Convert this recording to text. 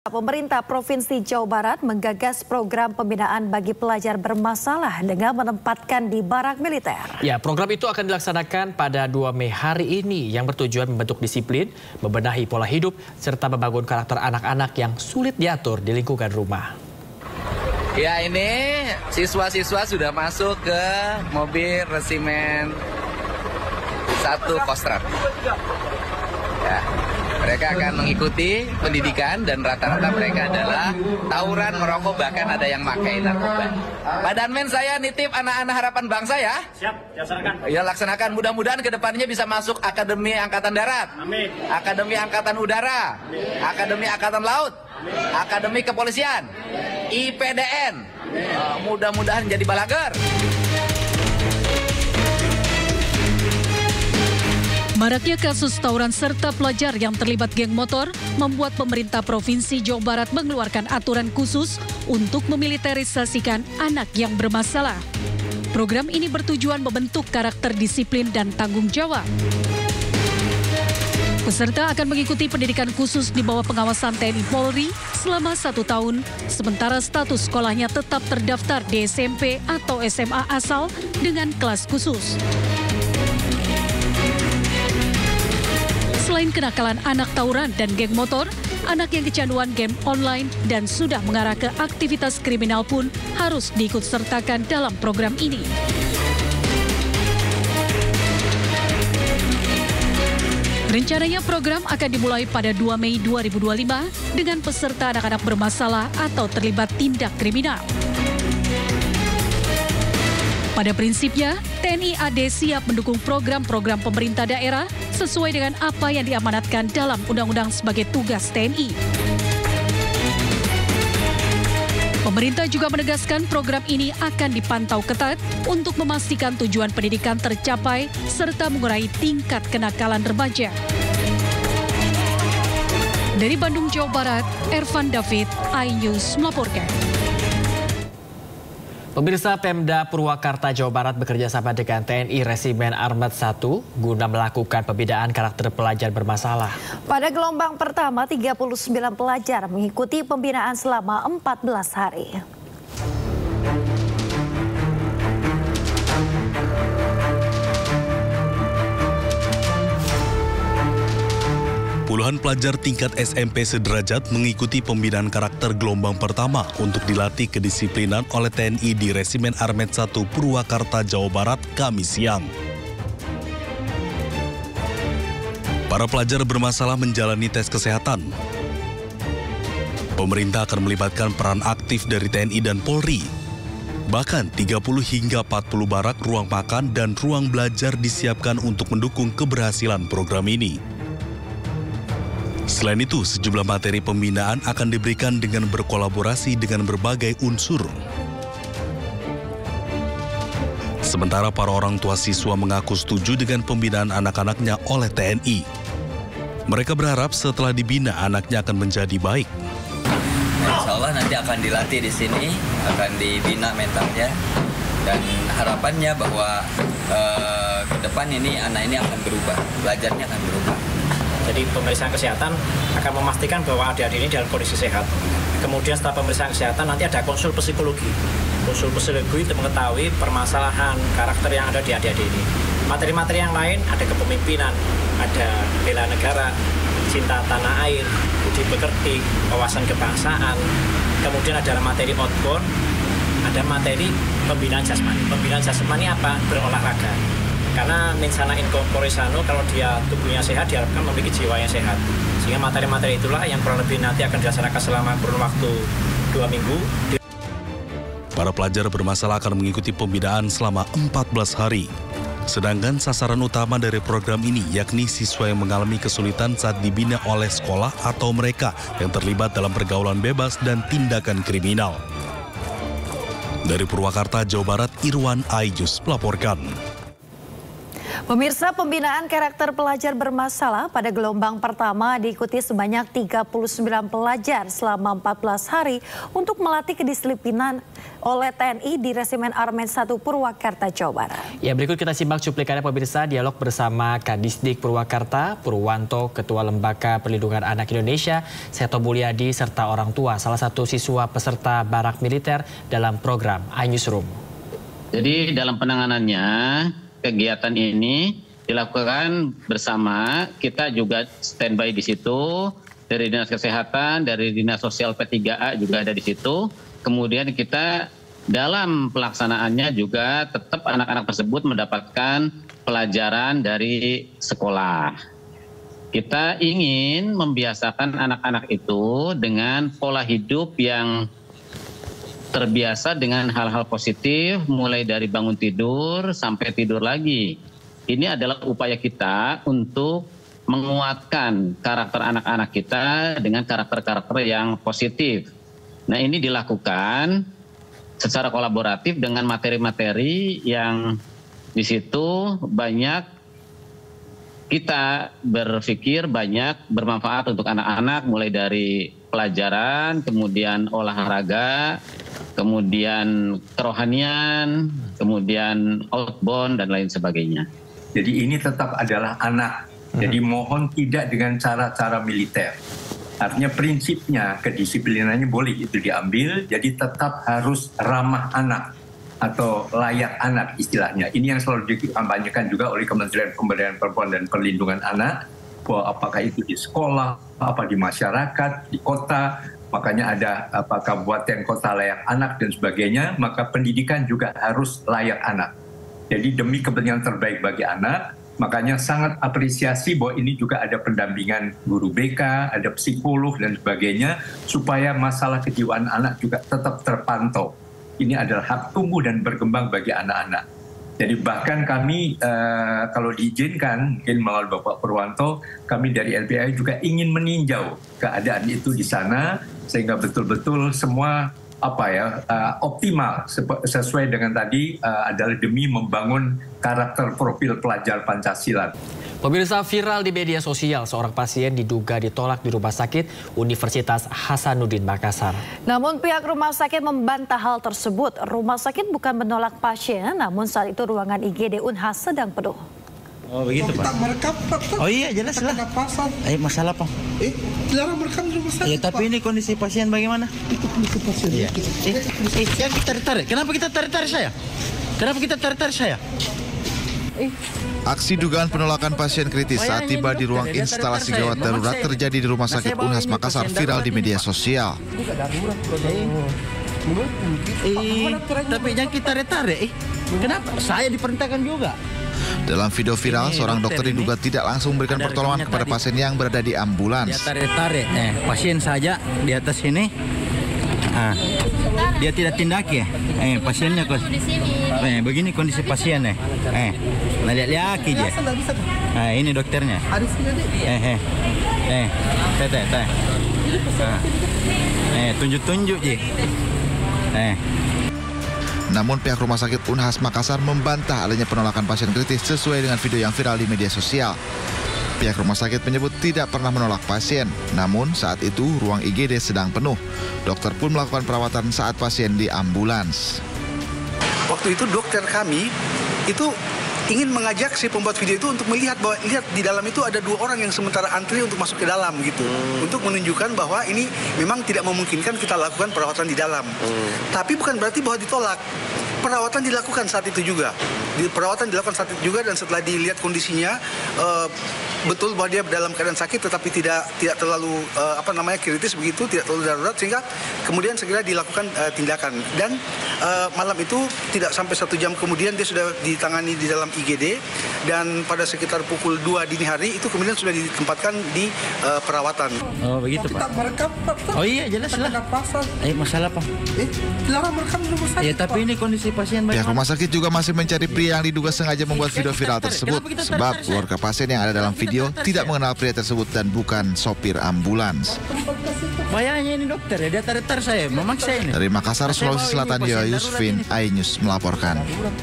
Pemerintah Provinsi Jawa Barat menggagas program pembinaan bagi pelajar bermasalah dengan menempatkan di barak militer. Ya, program itu akan dilaksanakan pada 2 Mei hari ini yang bertujuan membentuk disiplin, membenahi pola hidup, serta membangun karakter anak-anak yang sulit diatur di lingkungan rumah. Ya, ini siswa-siswa sudah masuk ke mobil resimen 1 Kostrad. Ya. Mereka akan mengikuti pendidikan dan rata-rata mereka adalah tawuran, merokok, bahkan ada yang pakai narkoba. Pak Danmen, saya nitip anak-anak harapan bangsa ya. Siap, laksanakan. Ya, laksanakan. Mudah-mudahan ke depannya bisa masuk Akademi Angkatan Darat. Amin. Akademi Angkatan Udara. Amin. Akademi Angkatan Laut. Amin. Akademi Kepolisian. IPDN. Mudah-mudahan jadi balager. Maraknya kasus tawuran serta pelajar yang terlibat geng motor membuat pemerintah Provinsi Jawa Barat mengeluarkan aturan khusus untuk memiliterisasikan anak yang bermasalah. Program ini bertujuan membentuk karakter disiplin dan tanggung jawab. Peserta akan mengikuti pendidikan khusus di bawah pengawasan TNI Polri selama 1 tahun, sementara status sekolahnya tetap terdaftar di SMP atau SMA asal dengan kelas khusus. Selain kenakalan anak tawuran dan geng motor, anak yang kecanduan game online dan sudah mengarah ke aktivitas kriminal pun harus diikutsertakan dalam program ini. Rencananya program akan dimulai pada 2 Mei 2025 dengan peserta anak-anak bermasalah atau terlibat tindak kriminal. Pada prinsipnya, TNI AD siap mendukung program-program pemerintah daerah sesuai dengan apa yang diamanatkan dalam undang-undang sebagai tugas TNI. Pemerintah juga menegaskan program ini akan dipantau ketat untuk memastikan tujuan pendidikan tercapai serta mengurangi tingkat kenakalan remaja. Dari Bandung, Jawa Barat, Ervan David, iNews melaporkan. Pemirsa, Pemda Purwakarta, Jawa Barat bekerja sama dengan TNI Resimen Armet 1 guna melakukan pembinaan karakter pelajar bermasalah. Pada gelombang pertama, 39 pelajar mengikuti pembinaan selama 14 hari. Puluhan pelajar tingkat SMP sederajat mengikuti pembinaan karakter gelombang pertama untuk dilatih kedisiplinan oleh TNI di Resimen Armet 1 Purwakarta, Jawa Barat, Kamis siang. Para pelajar bermasalah menjalani tes kesehatan. Pemerintah akan melibatkan peran aktif dari TNI dan Polri. Bahkan 30 hingga 40 barak ruang makan dan ruang belajar disiapkan untuk mendukung keberhasilan program ini. Selain itu, sejumlah materi pembinaan akan diberikan dengan berkolaborasi dengan berbagai unsur. Sementara para orang tua siswa mengaku setuju dengan pembinaan anak-anaknya oleh TNI. Mereka berharap setelah dibina anaknya akan menjadi baik. Insya Allah nanti akan dilatih di sini, akan dibina mentalnya, dan harapannya bahwa ke depan ini anak ini akan berubah, belajarnya akan berubah. Jadi pemeriksaan kesehatan akan memastikan bahwa adik-adik ini dalam kondisi sehat. Kemudian setelah pemeriksaan kesehatan nanti ada konsul psikologi. Konsul psikologi untuk mengetahui permasalahan karakter yang ada di adik-adik ini. Materi-materi yang lain ada kepemimpinan, ada bela negara, cinta tanah air, budi pekerti, wawasan kebangsaan. Kemudian ada materi outbound, ada materi pembinaan jasmani. Pembinaan jasmani apa? Berolahraga. Karena mensana in corpore sano, kalau dia tubuhnya sehat, diharapkan memiliki jiwa yang sehat. Sehingga materi-materi itulah yang kurang lebih nanti akan dilaksanakan selama kurun waktu 2 minggu. Para pelajar bermasalah akan mengikuti pembinaan selama 14 hari. Sedangkan sasaran utama dari program ini yakni siswa yang mengalami kesulitan saat dibina oleh sekolah atau mereka yang terlibat dalam pergaulan bebas dan tindakan kriminal. Dari Purwakarta, Jawa Barat, Irwan iNews melaporkan. Pemirsa, pembinaan karakter pelajar bermasalah pada gelombang pertama diikuti sebanyak 39 pelajar selama 14 hari untuk melatih kedisiplinan oleh TNI di Resimen Armet 1 Purwakarta, Jawa Barat. Ya, berikut kita simak cuplikannya pemirsa dialog bersama Kadisdik Purwakarta, Purwanto, Ketua Lembaga Perlindungan Anak Indonesia, Seto Mulyadi, serta orang tua salah satu siswa peserta barak militer dalam program iNewsroom. Jadi dalam penanganannya, kegiatan ini dilakukan bersama, kita juga standby di situ, dari Dinas Kesehatan, dari Dinas Sosial P3A juga ada di situ. Kemudian kita dalam pelaksanaannya juga tetap anak-anak tersebut mendapatkan pelajaran dari sekolah. Kita ingin membiasakan anak-anak itu dengan pola hidup yang terbiasa dengan hal-hal positif, mulai dari bangun tidur sampai tidur lagi. Ini adalah upaya kita untuk menguatkan karakter anak-anak kita dengan karakter-karakter yang positif. Nah, ini dilakukan secara kolaboratif dengan materi-materi yang di situ banyak kita berpikir banyak bermanfaat untuk anak-anak, mulai dari pelajaran, kemudian olahraga, kemudian kerohanian, kemudian outbound, dan lain sebagainya. Jadi ini tetap adalah anak. Jadi mohon tidak dengan cara-cara militer. Artinya prinsipnya, kedisiplinannya boleh itu diambil, jadi tetap harus ramah anak atau layak anak istilahnya. Ini yang selalu dikampanyekan juga oleh Kementerian Pemberdayaan Perempuan dan Perlindungan Anak, bahwa apakah itu di sekolah, apa di masyarakat, di kota, makanya ada kabupaten kota layak anak dan sebagainya, maka pendidikan juga harus layak anak. Jadi demi kepentingan terbaik bagi anak, makanya sangat apresiasi bahwa ini juga ada pendampingan guru BK, ada psikolog dan sebagainya, supaya masalah kejiwaan anak juga tetap terpantau. Ini adalah hak tumbuh dan berkembang bagi anak-anak. Jadi bahkan kami kalau diizinkan, mungkin melalui Bapak Purwanto, kami dari LPI juga ingin meninjau keadaan itu di sana, sehingga betul-betul semua optimal sesuai dengan tadi adalah demi membangun karakter profil pelajar Pancasila. Pemirsa, viral di media sosial, seorang pasien diduga ditolak di Rumah Sakit Universitas Hasanuddin Makassar. Namun pihak rumah sakit membantah hal tersebut. Rumah sakit bukan menolak pasien, namun saat itu ruangan IGD Unhas sedang penuh. Oh begitu Pak? Merekam, Pak. Oh iya jelas lah. Masalah Pak? Dilarang merekam di rumah sakit. Ya tapi Pak, ini kondisi pasien bagaimana? Itu kondisi pasien. Iya. Yang kita tarik. Kenapa kita tarik saya? Kenapa kita tarik saya? Aksi dugaan penolakan pasien kritis saat tiba di ruang instalasi gawat darurat terjadi di Rumah Sakit Unhas Makassar viral di media sosial. Tapi jangan kita tarik. Kenapa? Saya diperintahkan juga. Dalam video viral, seorang dokter diduga tidak langsung memberikan pertolongan kepada pasien yang berada di ambulans. Dia tarik-tarik, pasien saja di atas ini. Dia tidak tindaki, pasiennya kos. Begini kondisi pasien Nah lihat aja. Ini dokternya. Tunjuk-tunjuk je. Namun pihak Rumah Sakit Unhas Makassar membantah adanya penolakan pasien kritis sesuai dengan video yang viral di media sosial. Pihak rumah sakit menyebut tidak pernah menolak pasien, namun saat itu ruang IGD sedang penuh. Dokter pun melakukan perawatan saat pasien di ambulans. Waktu itu dokter kami itu ingin mengajak si pembuat video itu untuk melihat bahwa lihat di dalam itu ada 2 orang yang sementara antri untuk masuk ke dalam gitu, untuk menunjukkan bahwa ini memang tidak memungkinkan kita lakukan perawatan di dalam. Tapi bukan berarti bahwa ditolak. Perawatan dilakukan saat itu juga. Dan setelah dilihat kondisinya betul bahwa dia dalam keadaan sakit tetapi tidak terlalu kritis begitu, tidak terlalu darurat, sehingga kemudian segera dilakukan tindakan. Dan malam itu tidak sampai 1 jam kemudian dia sudah ditangani di dalam IGD, dan pada sekitar pukul 2 dini hari itu kemudian sudah ditempatkan di perawatan. Oh begitu Pak? Merekam, Pak. Oh iya jelas lah. Masalah Pak? Dilarang merekam di rumah sakit. Ya tapi ini kondisi pasien bagaimana? Pihak rumah sakit juga masih mencari pria yang diduga sengaja membuat video viral tersebut, sebab keluarga pasien yang ada dalam video tidak mengenal pria tersebut dan bukan sopir ambulans. Bayangnya ini dokter ya, dia tarik saya, memaksa ini. Dari Makassar, Sulawesi Selatan, Yusfin, iNews melaporkan.